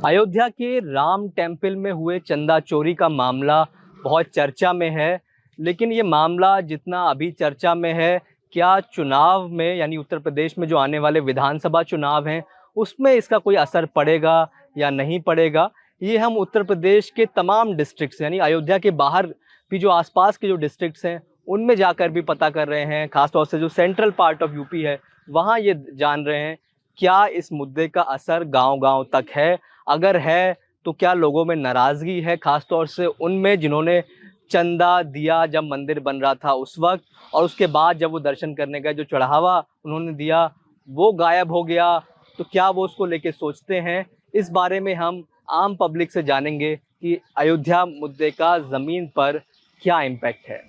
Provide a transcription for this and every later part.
अयोध्या के राम टेम्पल में हुए चंदा चोरी का मामला बहुत चर्चा में है, लेकिन ये मामला जितना अभी चर्चा में है, क्या चुनाव में यानी उत्तर प्रदेश में जो आने वाले विधानसभा चुनाव हैं, उसमें इसका कोई असर पड़ेगा या नहीं पड़ेगा? ये हम उत्तर प्रदेश के तमाम डिस्ट्रिक्ट्स यानी अयोध्या के बाहर भी जो आसपास के जो डिस्ट्रिक्ट्स हैं, उनमें जाकर भी पता कर रहे हैं। खासतौर से जो सेंट्रल पार्ट ऑफ यूपी है, वहाँ ये जान रहे हैं क्या इस मुद्दे का असर गांव-गांव तक है। अगर है तो क्या लोगों में नाराज़गी है, ख़ास तौर से उनमें जिन्होंने चंदा दिया जब मंदिर बन रहा था उस वक़्त, और उसके बाद जब वो दर्शन करने गए जो चढ़ावा उन्होंने दिया वो गायब हो गया, तो क्या वो उसको लेके सोचते हैं? इस बारे में हम आम पब्लिक से जानेंगे कि अयोध्या मुद्दे का ज़मीन पर क्या इम्पैक्ट है।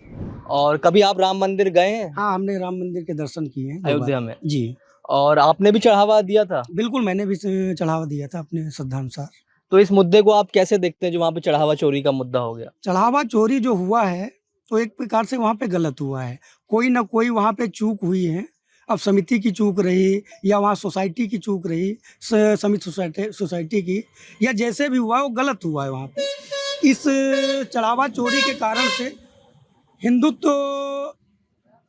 और कभी आप राम मंदिर गए हैं हाँ, हमने राम मंदिर के दर्शन किए हैं 2 बार। अयोध्या में? जी, और आपने भी चढ़ावा दिया था? बिल्कुल मैंने भी चढ़ावा दिया था अपने श्रद्धानुसार। तो इस मुद्दे को आप कैसे देखते हैं जो वहाँ पे चढ़ावा चोरी का मुद्दा हो गया? चढ़ावा चोरी जो हुआ है, तो एक प्रकार से वहाँ पे गलत हुआ है। कोई न कोई वहाँ पे चूक हुई है। अब समिति की चूक रही या वहाँ सोसाइटी की चूक रही, समिति सोसाइटी की, या जैसे भी हुआ है वो गलत हुआ है वहाँ पे। इस चढ़ावा चोरी के कारण से हिंदुत्व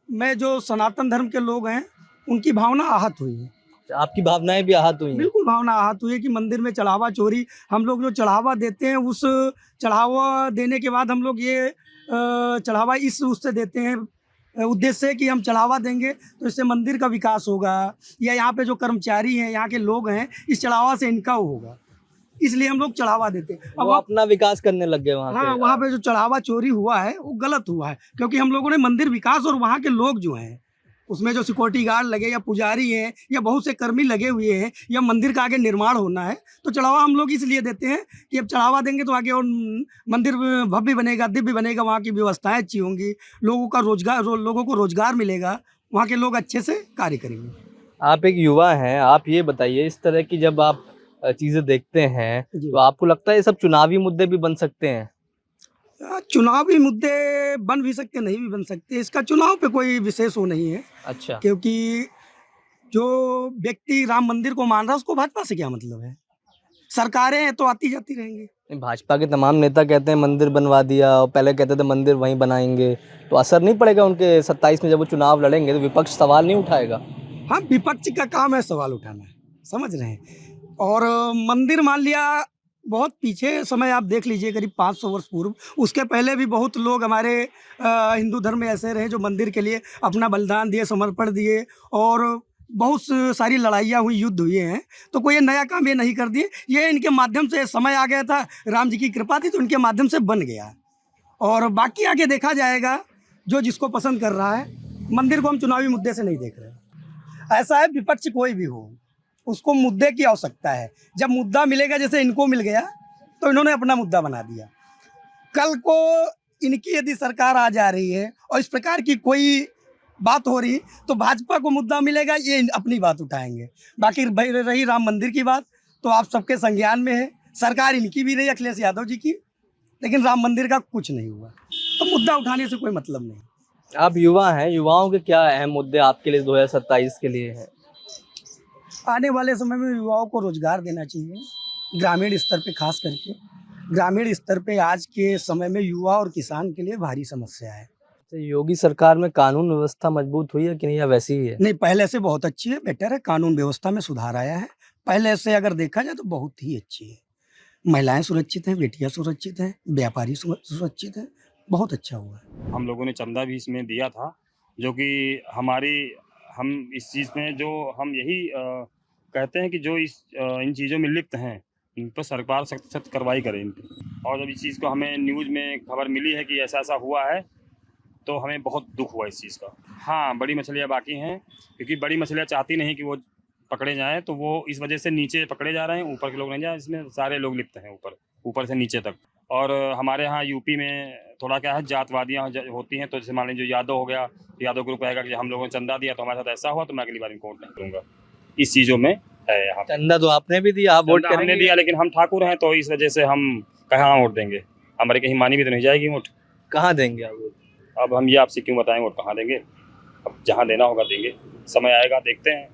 में जो सनातन धर्म के लोग हैं, उनकी भावना आहत हुई है। आपकी भावनाएँ भी आहत हुई हैं? बिल्कुल भावना आहत हुई है कि मंदिर में चढ़ावा चोरी, हम लोग जो चढ़ावा देते हैं उस चढ़ावा देने के बाद हम लोग ये चढ़ावा इस उससे देते हैं, उद्देश्य से कि हम चढ़ावा देंगे तो इससे मंदिर का विकास होगा, या यहाँ पे जो कर्मचारी हैं, यहाँ के लोग हैं, इस चढ़ावा से इनका होगा, इसलिए हम लोग चढ़ावा देते हैं। वो अपना विकास करने लग गए वहाँ पे। हाँ, वहाँ पे जो चढ़ावा चोरी हुआ है वो गलत हुआ है, क्योंकि हम लोगों ने मंदिर विकास और वहाँ के लोग जो हैं उसमें जो सिक्योरिटी गार्ड लगे या पुजारी हैं या बहुत से कर्मी लगे हुए हैं, या मंदिर का आगे निर्माण होना है, तो चढ़ावा हम लोग इसलिए देते हैं कि अब चढ़ावा देंगे तो आगे और मंदिर भव्य बनेगा, दिव्य बनेगा, वहाँ की व्यवस्थाएं अच्छी होंगी, लोगों का रोजगार, लोगों को रोजगार मिलेगा, वहाँ के लोग अच्छे से कार्य करेंगे। आप एक युवा हैं, आप ये बताइए इस तरह की जब आप चीज़ें देखते हैं, तो आपको लगता है ये सब चुनावी मुद्दे भी बन सकते हैं? चुनावी मुद्दे बन भी सकते, नहीं भी बन सकते, इसका चुनाव पे कोई विशेष वो नहीं है। अच्छा। क्योंकि जो व्यक्ति राम मंदिर को मान रहा है उसको भाजपा से क्या मतलब है? सरकारें हैं तो आती जाती रहेंगी। नहीं, भाजपा के तमाम नेता कहते हैं मंदिर बनवा दिया और पहले कहते थे मंदिर वहीं बनाएँगे, तो असर नहीं पड़ेगा उनके 27 में जब वो चुनाव लड़ेंगे तो विपक्ष सवाल नहीं उठाएगा? हाँ, विपक्ष का काम है सवाल उठाना, समझ रहे हैं। और मंदिर मान लिया, बहुत पीछे समय आप देख लीजिए, करीब 500 वर्ष पूर्व, उसके पहले भी बहुत लोग हमारे हिंदू धर्म में ऐसे रहे जो मंदिर के लिए अपना बलिदान दिए, समर्पण दिए, और बहुत सारी लड़ाइयाँ हुई, युद्ध हुए हैं। तो कोई ये नया काम ये नहीं कर दिए, ये इनके माध्यम से समय आ गया था, राम जी की कृपा थी तो इनके माध्यम से बन गया। और बाकी आगे देखा जाएगा, जो जिसको पसंद कर रहा है। मंदिर को हम चुनावी मुद्दे से नहीं देख रहे। ऐसा है, विपक्ष कोई भी हो, उसको मुद्दे की आवश्यकता है। जब मुद्दा मिलेगा, जैसे इनको मिल गया, तो इन्होंने अपना मुद्दा बना दिया। कल को इनकी यदि सरकार आ जा रही है और इस प्रकार की कोई बात हो रही, तो भाजपा को मुद्दा मिलेगा, ये अपनी बात उठाएंगे। बाकी रही राम मंदिर की बात, तो आप सबके संज्ञान में है, सरकार इनकी भी रही, अखिलेश यादव जी की, लेकिन राम मंदिर का कुछ नहीं हुआ, तो मुद्दा उठाने से कोई मतलब नहीं। आप युवा हैं, युवाओं के क्या अहम मुद्दे आपके लिए 2027 के लिए हैं? आने वाले समय में युवाओं को रोजगार देना चाहिए, ग्रामीण स्तर पे खास करके। ग्रामीण स्तर पे आज के समय में युवा और किसान के लिए भारी समस्या है। तो योगी सरकार में कानून व्यवस्था मजबूत हुई है कि नहीं, या वैसी ही है? नहीं, पहले से बहुत अच्छी है, बेटर है, कानून व्यवस्था में सुधार आया है। पहले से अगर देखा जाए तो बहुत ही अच्छी है। महिलाएं सुरक्षित हैं, बेटियां सुरक्षित हैं, व्यापारी सुरक्षित हैं, बहुत अच्छा हुआ है। हम लोगों ने चंदा भी इसमें दिया था, जो कि हम इस चीज़ में जो हम यही कहते हैं कि जो इन चीज़ों में लिप्त हैं, इन पर सरकार सख्त सख्त कार्रवाई करे इन पे। और जब इस चीज़ को हमें न्यूज़ में खबर मिली है कि ऐसा-ऐसा हुआ है, तो हमें बहुत दुःख हुआ इस चीज़ का। हाँ, बड़ी मछलियाँ बाकी हैं, क्योंकि बड़ी मछलियाँ चाहती नहीं कि वो पकड़े जाएँ, तो वो इस वजह से नीचे पकड़े जा रहे हैं, ऊपर के लोग नहीं जा रहे, इसमें सारे लोग लिप्त हैं ऊपर से नीचे तक। और हमारे यहाँ यूपी में थोड़ा क्या है, जातवादियाँ होती हैं, तो जैसे मान लीजिए यादव हो गया, यादव ग्रुप कहेगा कि हम लोगों ने चंदा दिया तो हमारे साथ ऐसा हुआ, तो मैं अगली बार इनको वोट नहीं करूँगा। इस चीज़ों में है यहाँ पे। चंदा तो आपने भी दिया, आप वोट चंदा हमने करेंगे? दिया, लेकिन हम ठाकुर हैं, तो इस वजह से हम कहाँ वोट देंगे? हमारी कहीं मानी भी तो नहीं जाएगी वोट। कहाँ देंगे आप वोट? अब हम ये आपसे क्यों बताएं वोट कहाँ देंगे? अब जहाँ देना होगा देंगे, समय आएगा, देखते हैं।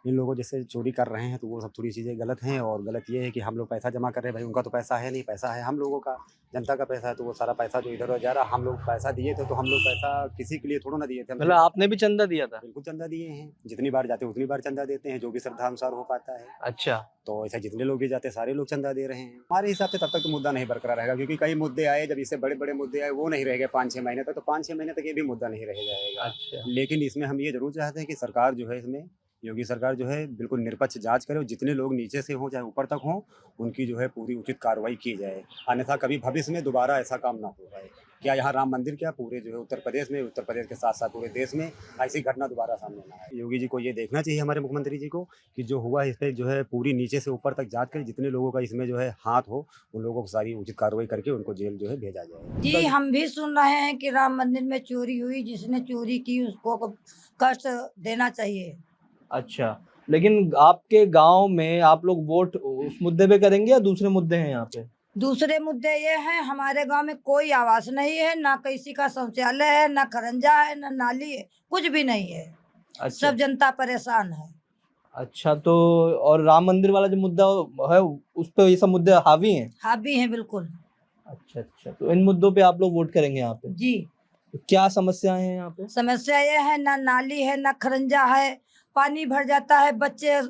इन लोगों जैसे चोरी कर रहे हैं तो वो सब थोड़ी चीज़ें गलत हैं। और गलत ये है कि हम लोग पैसा जमा कर रहे हैं, भाई उनका तो पैसा है नहीं, पैसा है हम लोगों का, जनता का पैसा है। तो वो सारा पैसा जो इधर उधर जा रहा, हम लोग पैसा दिए थे तो हम लोग पैसा किसी के लिए थोड़ा ना दिए थे, मतलब आपने भी चंदा दिया था? बिल्कुल चंदा दिए हैं, जितनी बार जाते हैं उतनी बार चंदा देते हैं, जो भी श्रद्धा अनुसार हो पाता है। अच्छा। तो ऐसा जितने लोग भी जाते हैं सारे लोग चंदा दे रहे हैं। हमारे हिसाब से तब तक तो मुद्दा नहीं बरकरार रहेगा, क्योंकि कई मुद्दे आए, जब इससे बड़े बड़े मुद्दे आए वो नहीं रह गए 5-6 महीने तक, तो 5-6 महीने तक ये भी मुद्दा नहीं रह जाएगा। अच्छा। लेकिन इसमें हम ये जरूर चाहते हैं कि सरकार जो है, इसमें योगी सरकार जो है बिल्कुल निष्पक्ष जांच करे, और जितने लोग नीचे से हों चाहे ऊपर तक हों, उनकी जो है पूरी उचित कार्रवाई की जाए, अन्यथा कभी भविष्य में दोबारा ऐसा काम ना हो पाए। क्या यहाँ राम मंदिर, क्या पूरे जो है उत्तर प्रदेश में, उत्तर प्रदेश के साथ साथ पूरे देश में ऐसी घटना दोबारा सामने ना आए। योगी जी को ये देखना चाहिए, हमारे मुख्यमंत्री जी को, कि जो हुआ इस पर जो है पूरी नीचे से ऊपर तक जांच करें, जितने लोगों का इसमें जो है हाथ हो उन लोगों को सारी उचित कार्रवाई करके उनको जेल जो है भेजा जाए। जी, हम भी सुन रहे हैं कि राम मंदिर में चोरी हुई, जिसने चोरी की उसको कष्ट देना चाहिए। अच्छा, लेकिन आपके गांव में आप लोग वोट उस मुद्दे पे करेंगे या दूसरे मुद्दे हैं यहाँ पे? दूसरे मुद्दे ये हैं, हमारे गांव में कोई आवास नहीं है, ना किसी का शौचालय है, ना खरंजा है, ना नाली है, कुछ भी नहीं है। अच्छा। सब जनता परेशान है। अच्छा, तो और राम मंदिर वाला जो मुद्दा है उस पे ये सब मुद्दे हावी हैं? हावी हैं बिल्कुल। अच्छा अच्छा, तो इन मुद्दों पे आप लोग वोट करेंगे यहाँ पे? जी, तो क्या समस्याएं हैं यहाँ पे? समस्या ये है, ना नाली है, ना खरंजा है, पानी भर जाता है, बच्चे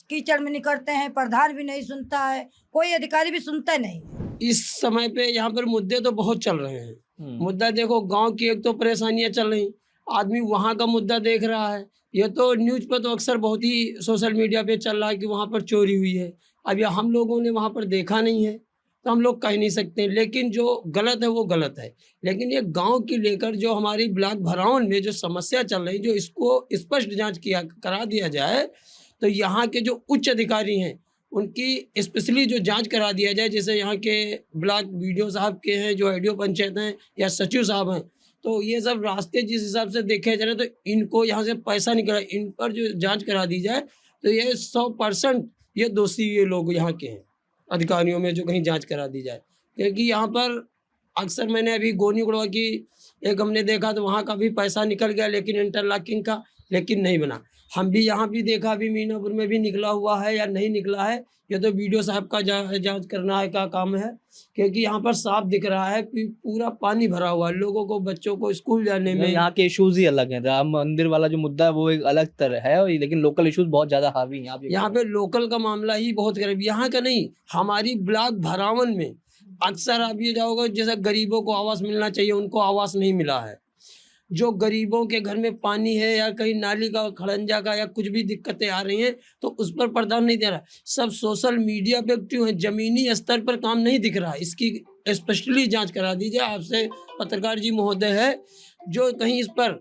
कीचड़ में निकलते हैं, प्रधान भी नहीं सुनता है, कोई अधिकारी भी सुनता नहीं। इस समय पे यहाँ पर मुद्दे तो बहुत चल रहे हैं। मुद्दा देखो, गांव की एक तो परेशानियां चल रही, आदमी वहाँ का मुद्दा देख रहा है। ये तो न्यूज़ पे तो अक्सर बहुत ही सोशल मीडिया पे चल रहा है कि वहाँ पर चोरी हुई है। अब यह हम लोगों ने वहाँ पर देखा नहीं है तो हम लोग कह नहीं सकते, लेकिन जो गलत है वो गलत है। लेकिन ये गांव की लेकर जो हमारी ब्लॉक भरावन में जो समस्या चल रही, जो इसको स्पष्ट जांच करा दिया जाए, तो यहाँ के जो उच्च अधिकारी हैं उनकी स्पेशली जो जांच करा दिया जाए। जैसे यहाँ के ब्लॉक बीडीओ साहब के हैं, जो एडीओ पंचायत हैं या सचिव साहब हैं, तो ये सब रास्ते जिस हिसाब से देखे जा रहे हैं, तो इनको यहाँ से पैसा निकला, इन पर जो जांच करा दी जाए तो ये 100% ये दोषी ये लोग यहाँ के हैं, अधिकारियों में जो कहीं जांच करा दी जाए। क्योंकि यहाँ पर अक्सर मैंने अभी गोनी गुड़वा की एक हमने देखा तो वहाँ का भी पैसा निकल गया, लेकिन इंटरलॉकिंग का लेकिन नहीं बना। हम भी यहाँ भी देखा, अभी मीनापुर में भी निकला हुआ है या नहीं निकला है, ये तो वीडियो साहब का जांच करना है का काम है। क्योंकि यहाँ पर साफ दिख रहा है कि पूरा पानी भरा हुआ है, लोगों को, बच्चों को स्कूल जाने में। यहाँ के इश्यूज ही अलग हैं। राम मंदिर वाला जो मुद्दा है वो एक अलग तरह है, लेकिन लोकल इश्यूज बहुत ज्यादा हावी हैं। यहाँ पे लोकल का मामला ही बहुत गरीब, यहाँ का नहीं, हमारी ब्लॉक भरावन में अक्सर आप ये जाओगे, जैसे गरीबों को आवास मिलना चाहिए, उनको आवास नहीं मिला है। जो गरीबों के घर में पानी है या कहीं नाली का, खड़ंजा का या कुछ भी दिक्कतें आ रही हैं, तो उस पर प्रधान नहीं दे रहा। सब सोशल मीडिया पे एक्टिव हैं, जमीनी स्तर पर काम नहीं दिख रहा। इसकी स्पष्टली जांच करा दीजिए। आपसे पत्रकार जी महोदय है, जो कहीं इस पर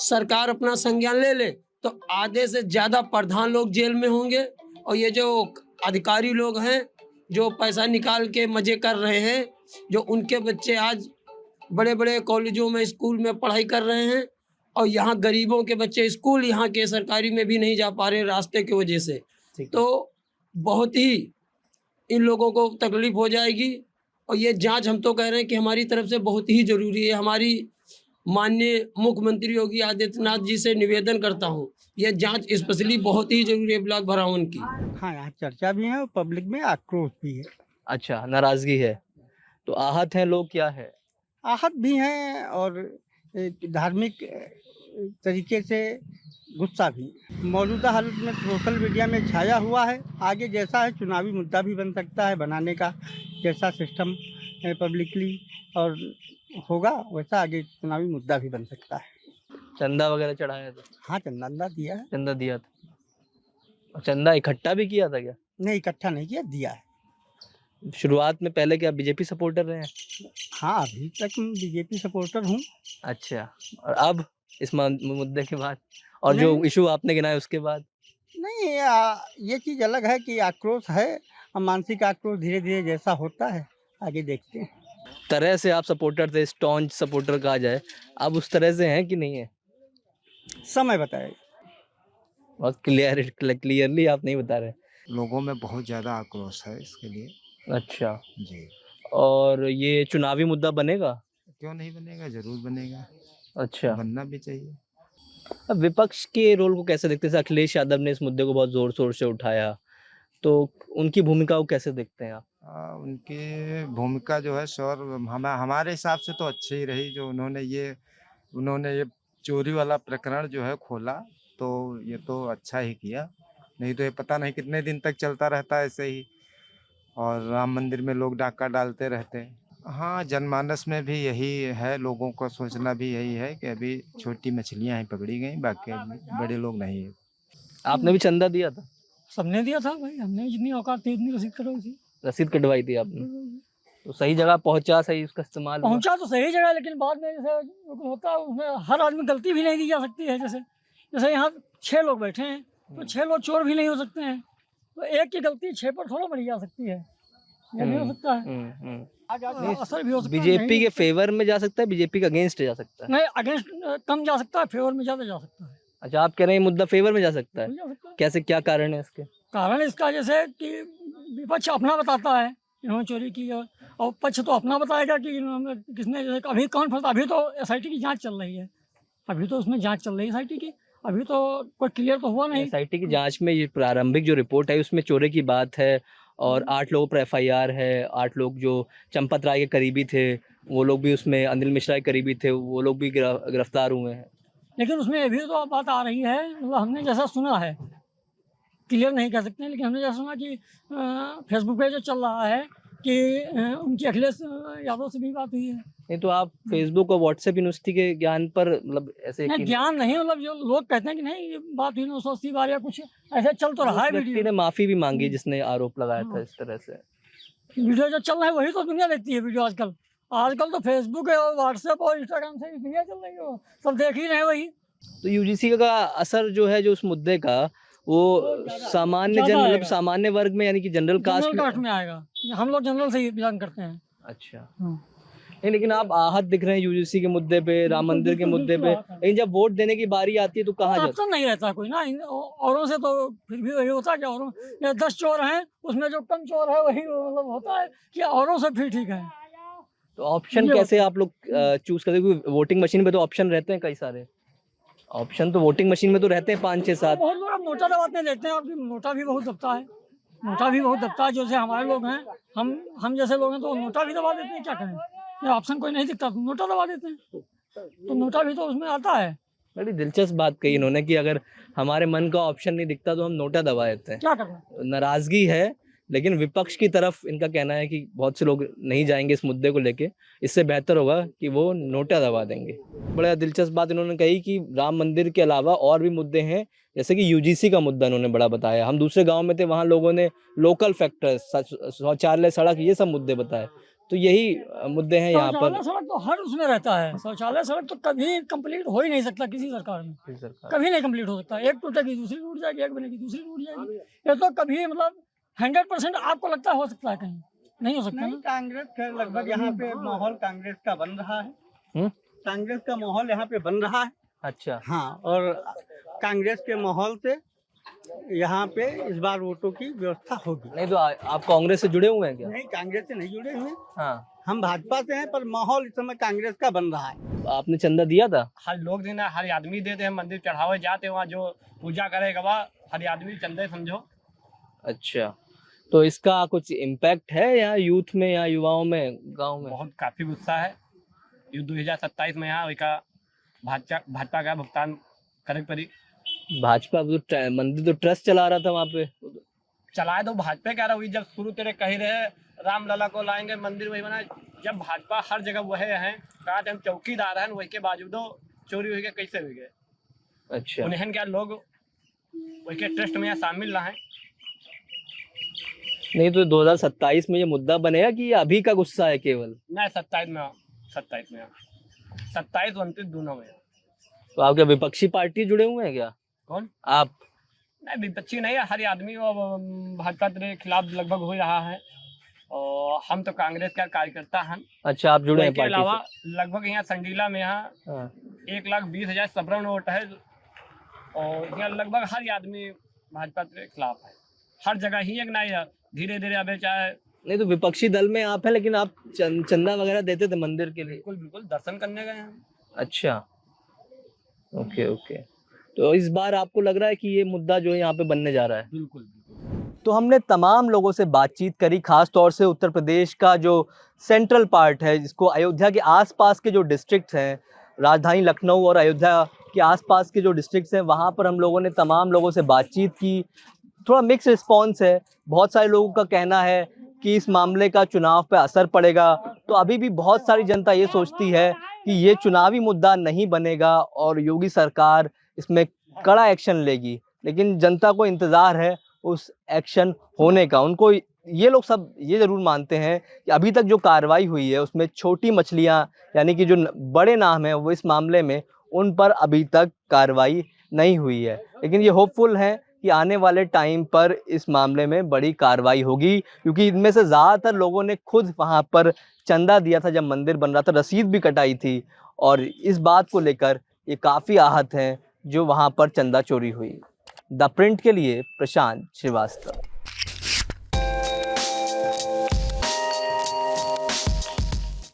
सरकार अपना संज्ञान ले ले तो आधे से ज़्यादा प्रधान लोग जेल में होंगे, और ये जो अधिकारी लोग हैं जो पैसा निकाल के मज़े कर रहे हैं, जो उनके बच्चे आज बड़े बड़े कॉलेजों में, स्कूल में पढ़ाई कर रहे हैं, और यहाँ गरीबों के बच्चे स्कूल यहाँ के सरकारी में भी नहीं जा पा रहे रास्ते की वजह से। तो बहुत ही इन लोगों को तकलीफ हो जाएगी, और ये जांच हम तो कह रहे हैं कि हमारी तरफ से बहुत ही ज़रूरी है। हमारी माननीय मुख्यमंत्री योगी आदित्यनाथ जी से निवेदन करता हूँ, यह जांच स्पेशली बहुत ही जरूरी है ब्लॉक भरावन की। हाँ, यहाँ चर्चा भी है और पब्लिक में आक्रोश भी है। अच्छा, नाराजगी है, तो आहत हैं लोग, क्या है? आहत भी हैं और धार्मिक तरीके से गुस्सा भी। मौजूदा हालत में सोशल मीडिया में छाया हुआ है, आगे जैसा है चुनावी मुद्दा भी बन सकता है, बनाने का जैसा सिस्टम पब्लिकली और होगा वैसा आगे चुनावी मुद्दा भी बन सकता है। चंदा वगैरह चढ़ाया था? हाँ, चंदा दिया है। चंदा दिया था, और चंदा इकट्ठा भी किया था क्या? नहीं, इकट्ठा नहीं किया, दिया है। शुरुआत में पहले क्या बीजेपी सपोर्टर रहे हैं? हाँ, अभी तक बीजेपी सपोर्टर हूँ। अच्छा, और अब इस मुद्दे के बाद और जो नहीं। इशू आपने गिनाए उसके बाद? नहीं, ये चीज़ अलग है कि आक्रोश है, मानसिक आक्रोश धीरे धीरे जैसा होता है आगे देखते हैं। तरह से आप सपोर्टर थे, स्टॉन्च सपोर्टर कहा जाए, अब उस तरह से हैं कि नहीं है? समय बताएगा। बहुत क्लियरली आप नहीं बता रहे। लोगों में बहुत ज़्यादा आक्रोश है इसके लिए। अच्छा जी, और ये चुनावी मुद्दा बनेगा? क्यों नहीं बनेगा, जरूर बनेगा, अच्छा, बनना भी चाहिए। अब विपक्ष के रोल को कैसे देखते हैं? जैसे अखिलेश यादव ने इस मुद्दे को बहुत जोर शोर से उठाया, तो उनकी भूमिका को कैसे देखते हैं आप? उनकी भूमिका जो है सर हमारे हिसाब से तो अच्छी ही रही। जो उन्होंने ये चोरी वाला प्रकरण जो है खोला, तो ये तो अच्छा ही किया। नहीं तो ये पता नहीं कितने दिन तक चलता रहता है ऐसे ही, और राम मंदिर में लोग डाका डालते रहते हैं। हाँ, जनमानस में भी यही है, लोगों का सोचना भी यही है कि अभी छोटी मछलियां ही पकड़ी गई, बाकी बड़े लोग नहीं है। आपने भी चंदा दिया था? सबने दिया था भाई, हमने जितनी औकात थी उतनी रसीद करवाई थी। रसीद कटवाई थी आपने? तो सही जगह पहुंचा, सही उसका इस्तेमाल हुआ? पहुंचा तो सही जगह, लेकिन बाद में जैसे होता है उसमें हर आदमी गलती भी नहीं दी जा सकती है। जैसे जैसे यहाँ 6 लोग बैठे हैं तो 6 लोग चोर भी नहीं हो सकते हैं, तो एक की गलती 6 पर थोड़ा मरी जा सकती है, ये नहीं हो सकता है। असर भी हो सकता है। बीजेपी के फेवर में जा सकता है, बीजेपी के अगेंस्ट जा सकता है? नहीं, अगेंस्ट कम जा सकता है, फेवर में ज्यादा जा सकता है। अच्छा, आप कह रहे हैं ये मुद्दा फेवर में जा सकता है? जा सकता है। कैसे, क्या कारण है इसके? कारण इसका जैसे कि विपक्ष अपना बताता है इन्होंने चोरी की है, और पक्ष तो अपना बताएगा कि इन्होंने किसने, जैसे अभी कौन फंसा। अभी तो SIT की जांच चल रही है, अभी तो उसमें जांच चल रही है SIT की, अभी तो कोई क्लियर तो हुआ नहीं। SIT की जांच में ये प्रारंभिक जो रिपोर्ट है उसमें चोरी की बात है, और 8 लोगों पर FIR है। 8 लोग जो चंपत राय के करीबी थे वो लोग भी उसमें, अनिल मिश्रा के करीबी थे वो लोग भी गिरफ्तार हुए हैं। लेकिन उसमें ये भी तो बात आ रही है, मतलब हमने जैसा सुना है, क्लियर नहीं कह सकते हैं, लेकिन हमने जैसा सुना कि फेसबुक पे जो चल रहा है कि उनकी अखिलेश यादव से भी बात हुई है। नहीं तो आप फेसबुक और व्हाट्सएप यूनिवर्सिटी के ज्ञान पर मतलब ऐसे नहीं, ज्ञान नहीं, मतलब जो लोग कहते हैं कि नहीं ये बात हुई 980 बार या कुछ ऐसे चल तो रहा है। व्यक्ति ने माफी भी मांगी जिसने आरोप लगाया था इस तरह से। वीडियो जो चल रहा है वही तो दुनिया देखती है वीडियो आजकल। आजकल तो फेसबुक है और व्हाट्सएप और इंस्टाग्राम से दुनिया चल रही है, सब देख ही रहे हैं वही। तो UGC का असर जो है, जो उस मुद्दे का, वो सामान्य जन, मतलब सामान्य वर्ग में, यानी कि जनरल कास्ट में आएगा। हम लोग जनरल से ही बिलोंग करते हैं। अच्छा। नहीं, लेकिन आप आहत दिख रहे हैं UGC के मुद्दे पे, राम मंदिर के मुद्दे पे, लेकिन जब वोट देने की बारी आती है तो कहाँ जाते? ऑप्शन नहीं रहता कोई ना, औरों से तो फिर भी वही होता है कि औरों 10 चोर हैं उसमें जो कम चोर है वही मतलब होता है कि औरों से फिर ठीक है। तो ऑप्शन कैसे आप लोग चूज करते हैं? वोटिंग मशीन पे तो ऑप्शन रहते हैं कई सारे ऑप्शन, तो वोटिंग मशीन में तो रहते हैं 5, 6, 7। बहुत लोग नोटा दबाते देखते हैं, और नोटा भी बहुत दबता है, नोटा भी बहुत दबता है। जैसे हमारे लोग हैं, हम जैसे लोग हैं तो नोटा भी दबा देते हैं। क्या करें, ऑप्शन कोई नहीं दिखता तो नोटा दबा देते हैं, तो नोटा भी तो उसमें आता है। बड़ी दिलचस्प बात कही इन्होंने कि अगर हमारे मन का ऑप्शन नहीं दिखता तो हम नोटा दबा देते हैं। क्या करें, नाराजगी है, लेकिन विपक्ष की तरफ इनका कहना है कि बहुत से लोग नहीं जाएंगे इस मुद्दे को लेके, इससे बेहतर होगा कि वो नोटा दबा देंगे। बड़ा दिलचस्प बात इन्होंने कही कि राम मंदिर के अलावा और भी मुद्दे हैं, जैसे कि UGC का मुद्दा इन्होंने बड़ा बताया। हम दूसरे गांव में थे, वहाँ लोगों ने लोकल फैक्टर्स, शौचालय, सड़क, ये सब मुद्दे बताए। तो यही मुद्दे हैं यहाँ पर। सड़क तो हर उसमें रहता है, शौचालय सड़क तो कभी कंप्लीट हो ही नहीं सकता किसी सरकार में, कभी नहीं कंप्लीट हो सकता। एक टूटेगी दूसरी टूट जाएगी, एक बनेगी दूसरी टूट जाएगी। ये तो कभी मतलब 100% आपको लगता है हो सकता है, कहीं नहीं हो सकता। नहीं, कांग्रेस का लगभग यहाँ पे माहौल कांग्रेस का बन रहा है। कांग्रेस का माहौल यहाँ पे बन रहा है। अच्छा। हाँ, और कांग्रेस के माहौल से यहाँ पे इस बार वोटों की व्यवस्था होगी। नहीं तो आप कांग्रेस से जुड़े हुए हैं क्या? नहीं, कांग्रेस से नहीं जुड़े हुए। हाँ, हम भाजपा से हैं, पर माहौल इस समय कांग्रेस का बन रहा है। आपने चंदा दिया था? हर लोग देना, हर आदमी देते हैं, मंदिर चढ़ावे जाते हैं, वहाँ जो पूजा करेगा वह हर आदमी चंदे समझो। अच्छा, तो इसका कुछ इम्पैक्ट है यहाँ यूथ में या युवाओं में, गांव में? बहुत काफी गुस्सा है। 2027 में यहाँ का भाजपा का भुगतान करे पड़ी। भाजपा तो मंदिर तो ट्रस्ट चला रहा था वहाँ पे, चलाए तो भाजपा कह रहा हुई। जब शुरू तेरे कही रहे राम लला को लाएंगे, मंदिर वही बनाए, जब भाजपा हर जगह वही हैं, कहा हम चौकीदार हैं, वही के बावजूद चोरी हुई, कैसे हुई गए? अच्छा, उन्हें क्या लोग वही के ट्रस्ट में शामिल रहे? नहीं तो 2027 में ये मुद्दा बनेगा कि ये अभी का गुस्सा है केवल? नहीं, 27 में 27-29 दोनों में। तो आप क्या विपक्षी पार्टी जुड़े हुए हैं क्या? कौन? आप? नहीं, विपक्षी नहीं है, हर आदमी भाजपा के खिलाफ लगभग हो रहा है, और हम तो कांग्रेस का कार्यकर्ता हैं। अच्छा, आप जुड़े हैं पार्टी के अलावा लगभग यहाँ संडीला में यहाँ 1,20,000 सबरण वोट है, और यहाँ लगभग हर आदमी भाजपा के खिलाफ है, हर जगह ही एक नहीं है। धीरे धीरे अबे चाहे नहीं तो विपक्षी दल में आप हैं, लेकिन आप चंदा वगैरह देते थे मंदिर के लिए? बिल्कुल बिल्कुल दर्शन करने गए हैं। अच्छा, ओके ओके। तो इस बार आपको लग रहा है कि ये मुद्दा जो है यहाँ पे बनने जा रहा है? बिल्कुल। तो हमने तमाम लोगों से बातचीत करी, खास तौर से उत्तर प्रदेश का जो सेंट्रल पार्ट है, जिसको अयोध्या के आसपास के जो डिस्ट्रिक्ट्स हैं, राजधानी लखनऊ और अयोध्या के आसपास के जो डिस्ट्रिक्ट्स हैं, वहाँ पर हम लोगों ने तमाम लोगों से बातचीत की। थोड़ा मिक्स रिस्पॉन्स है। बहुत सारे लोगों का कहना है कि इस मामले का चुनाव पे असर पड़ेगा, तो अभी भी बहुत सारी जनता ये सोचती है कि ये चुनावी मुद्दा नहीं बनेगा और योगी सरकार इसमें कड़ा एक्शन लेगी। लेकिन जनता को इंतज़ार है उस एक्शन होने का। उनको ये लोग सब ये ज़रूर मानते हैं कि अभी तक जो कार्रवाई हुई है उसमें छोटी मछलियाँ यानी कि जो बड़े नाम हैं वो इस मामले में, उन पर अभी तक कार्रवाई नहीं हुई है। लेकिन ये होपफुल हैं कि आने वाले टाइम पर इस मामले में बड़ी कार्रवाई होगी, क्योंकि इनमें से ज़्यादातर लोगों ने खुद वहाँ पर चंदा दिया था जब मंदिर बन रहा था, रसीद भी कटाई थी, और इस बात को लेकर ये काफ़ी आहत हैं जो वहाँ पर चंदा चोरी हुई। द प्रिंट के लिए प्रशांत श्रीवास्तव।